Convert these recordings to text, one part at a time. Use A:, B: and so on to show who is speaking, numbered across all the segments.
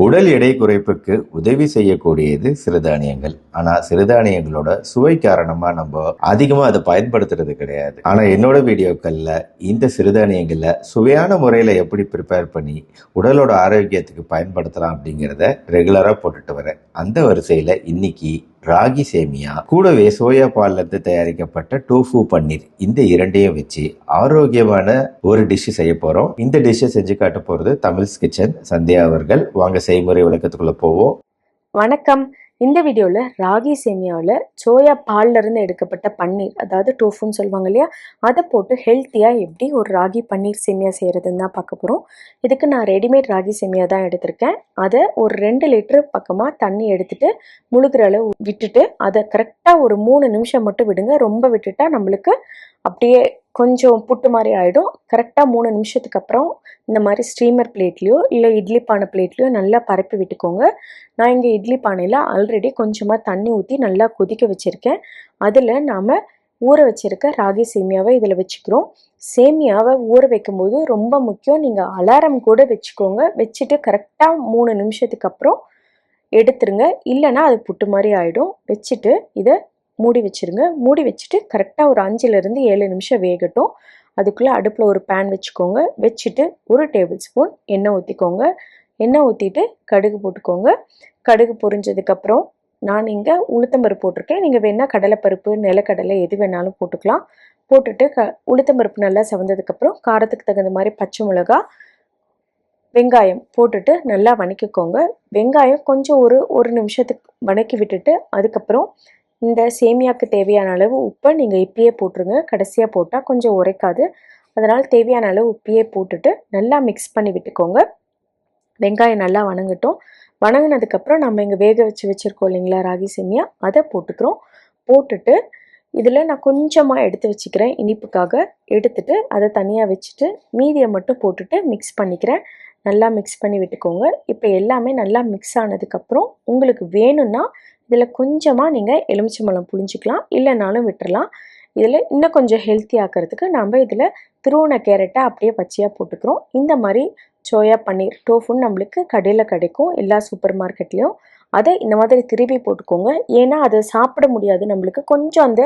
A: உடல் எடை குறைப்புக்கு உதவி செய்யக்கூடியது சிறுதானியங்கள். ஆனா சிறுதானியங்களோட சுவை காரணமா நம்ம அதிகமா அதை பயன்படுத்துறது கிடையாது. ஆனா என்னோட வீடியோக்கள்ல இந்த சிறுதானியங்கள்ல சுவையான முறையில எப்படி ப்ரிப்பேர் பண்ணி உடலோட ஆரோக்கியத்துக்கு பயன்படுத்தலாம் அப்படிங்கிறத ரெகுலரா போட்டுட்டு வரேன். அந்த வரிசையில இன்னைக்கு ராகி சேமியா கூடவே சோயா பால்ல இருந்து தயாரிக்கப்பட்ட டோஃபு பன்னீர், இந்த இரண்டையும் வச்சு ஆரோக்கியமான ஒரு டிஷ் செய்ய போறோம். இந்த டிஷ்ஷை செஞ்சு காட்ட போறது தமிழ்ஸ் கிச்சன் சந்தியா அவர்கள். வாங்க செய்முறை விளக்கத்துக்குள்ள போவோம்.
B: வணக்கம். இந்த வீடியோவில் ராகி சேமியாவில் சோயா பால்ல இருந்து எடுக்கப்பட்ட பன்னீர், அதாவது டோஃபுன்னு சொல்லுவாங்க இல்லையா, அதை போட்டு ஹெல்த்தியாக எப்படி ஒரு ராகி பன்னீர் சேமியா செய்கிறதுன்னு தான் பார்க்க போகிறோம். இதுக்கு நான் ரெடிமேட் ராகி சேமியா தான் எடுத்திருக்கேன். அதை ஒரு 2 லிட்டர் பக்கமாக தண்ணி எடுத்துட்டு முழுகிற அளவு விட்டுட்டு அதை கரெக்டாக ஒரு 3 நிமிஷம் மட்டும் விடுங்க. ரொம்ப விட்டுட்டா நம்மளுக்கு அப்படியே கொஞ்சம் புட்டு மாதிரி ஆகிடும். கரெக்டாக 3 நிமிஷத்துக்கு அப்புறம் இந்த மாதிரி ஸ்டீமர் பிளேட்லேயோ இல்லை இட்லி பானை பிளேட்லேயோ நல்லா பரப்பி விட்டுக்கோங்க. நான் இங்கே இட்லி பானையில் ஆல்ரெடி கொஞ்சமாக தண்ணி ஊற்றி நல்லா கொதிக்க வச்சுருக்கேன். அதில் நாம் ஊற வச்சுருக்க ராகி சேமியாவை இதில் வச்சுக்கிறோம். சேமியாவை ஊற வைக்கும்போது ரொம்ப முக்கியம், நீங்கள் அலாரம் கூட வச்சுக்கோங்க. வச்சுட்டு கரெக்டாக 3 நிமிஷத்துக்கு அப்புறம் எடுத்துருங்க, இல்லைன்னா அது புட்டு மாதிரி ஆகிடும். வச்சுட்டு இதை மூடி வச்சுருங்க. மூடி வச்சுட்டு கரெக்டாக ஒரு 5லேருந்து 7 நிமிஷம் வேகட்டும். அதுக்குள்ளே அடுப்பில் ஒரு பேன் வச்சுக்கோங்க. வச்சுட்டு 1 டேபிள் ஸ்பூன் எண்ணெய் ஊற்றிக்கோங்க. எண்ணெய் ஊற்றிட்டு கடுகு போட்டுக்கோங்க. கடுகு பொரிஞ்சதுக்கப்புறம் நான் இங்கே உளுத்தம்பருப்பு போட்டிருக்கேன். நீங்கள் வேணால் கடலைப்பருப்பு, நிலக்கடலை எது வேணாலும் போட்டுக்கலாம். போட்டுட்டு உளுத்தம்பருப்பு நல்லா செவந்ததுக்கப்புறம் காரத்துக்கு தகுந்த மாதிரி பச்சை மிளகா, வெங்காயம் போட்டுட்டு நல்லா வதக்கிக்கோங்க. வெங்காயம் கொஞ்சம் ஒரு நிமிஷத்துக்கு வதக்கி விட்டுட்டு அதுக்கப்புறம் இந்த சேமியாவுக்கு தேவையான அளவு உப்பை நீங்கள் இப்பயே போட்டுருங்க. கடைசியாக போட்டால் கொஞ்சம் உரைக்காது. அதனால் தேவையான அளவு உப்பையே போட்டுட்டு நல்லா மிக்ஸ் பண்ணி விட்டுக்கோங்க. வெங்காயம் நல்லா வணங்கட்டும். வணங்கினதுக்கப்புறம் நம்ம இங்கே வேக வச்சுருக்கோம் இல்லைங்களா ராகி சேமியா, அதை போட்டுக்கிறோம். போட்டுட்டு இதில் நான் கொஞ்சமாக எடுத்து வச்சுக்கிறேன் இனிப்புக்காக. எடுத்துட்டு அதை தனியாக வச்சுட்டு மீதியை மட்டும் போட்டுட்டு மிக்ஸ் பண்ணிக்கிறேன். நல்லா மிக்ஸ் பண்ணி விட்டுக்கோங்க. இப்போ எல்லாமே நல்லா மிக்ஸ் ஆனதுக்கப்புறம் உங்களுக்கு வேணும்னா இதில் கொஞ்சமாக நீங்கள் எலுமிச்சம்பழம் புழிஞ்சிக்கலாம், இல்லைனாலும் விட்டுறலாம். இதில் இன்னும் கொஞ்சம் ஹெல்த்தி ஆக்கிறதுக்கு நம்ம இதில் துருவன கேரட்டை அப்படியே பச்சையாக போட்டுக்கிறோம். இந்த மாதிரி சோயா பன்னீர் டோஃபுன்னு நம்மளுக்கு கடையில் கிடைக்கும் எல்லா சூப்பர் மார்க்கெட்லேயும். அதை இந்த மாதிரி திருப்பி போட்டுக்கோங்க. ஏன்னா அதை சாப்பிட முடியாது நம்மளுக்கு, கொஞ்சம் அந்த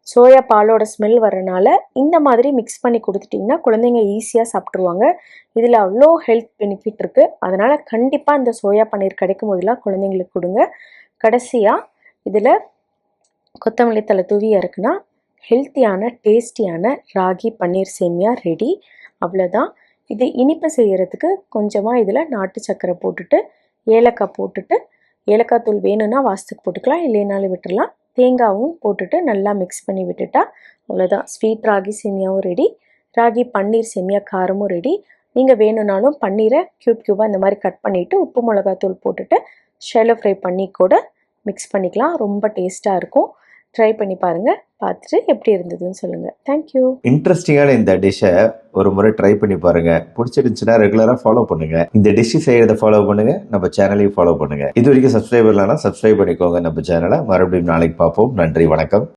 B: சோயா பாலோட ஸ்மெல் வரனால இந்த மாதிரி மிக்ஸ் பண்ணி கொடுத்துட்டிங்கன்னா குழந்தைங்க ஈஸியாக சாப்பிட்ருவாங்க. இதில் அவ்வளோ ஹெல்த் பெனிஃபிட் இருக்குது. அதனால் கண்டிப்பாக இந்த சோயா பன்னீர் கிடைக்கும் போதெல்லாம் குழந்தைங்களுக்கு கொடுங்க. கடைசியாக இதில் கொத்தமல்லி தழை தூவி இறக்குனா ஹெல்த்தியான டேஸ்டியான ராகி பன்னீர் சேமியா ரெடி. அவ்வளோதான். இது இனிப்பு செய்கிறதுக்கு கொஞ்சமாக இதில் நாட்டு சர்க்கரை போட்டுட்டு ஏலக்காய் போட்டுட்டு, ஏலக்காய் தூள் வேணும்னா வாசத்துக்கு போட்டுக்கலாம், இல்லைனாலும் விட்டுடலாம். தேங்காயும் போட்டுட்டு நல்லா மிக்ஸ் பண்ணி விட்டுட்டா அவ்வளோதான். ஸ்வீட் ராகி சேமியாவும் ரெடி, ராகி பன்னீர் சேமியா காரமும் ரெடி. நீங்கள் வேணும்னாலும் பன்னீரை க்யூபாக இந்த மாதிரி கட் பண்ணிவிட்டு உப்பு மிளகாத்தூள் போட்டுட்டு ஷேலோ ஃப்ரை பண்ணி கூட மிக்ஸ் பண்ணிக்கலாம். ரொம்ப டேஸ்ட்டாக இருக்கும். ட்ரை பண்ணி பாருங்கள். பார்த்துட்டு எப்படி இருந்ததுன்னு சொல்லுங்கள். தேங்க்யூ.
A: இன்ட்ரெஸ்டிங்கான இந்த டிஷ்ஷை ஒரு முறை ட்ரை பண்ணி பாருங்கள். பிடிச்சிருந்துச்சுன்னா ரெகுலராக ஃபாலோ பண்ணுங்கள். இந்த டிஷ்ஷு செய்கிறத ஃபாலோ பண்ணுங்கள். நம்ம சேனலையும் ஃபாலோ பண்ணுங்கள். இது வரைக்கும் சப்ஸ்கிரைப் இல்லைனா சப்ஸ்கிரைப் பண்ணிக்கோங்க நம்ம சேனலை. மறுபடியும் நாளைக்கு பார்ப்போம். நன்றி, வணக்கம்.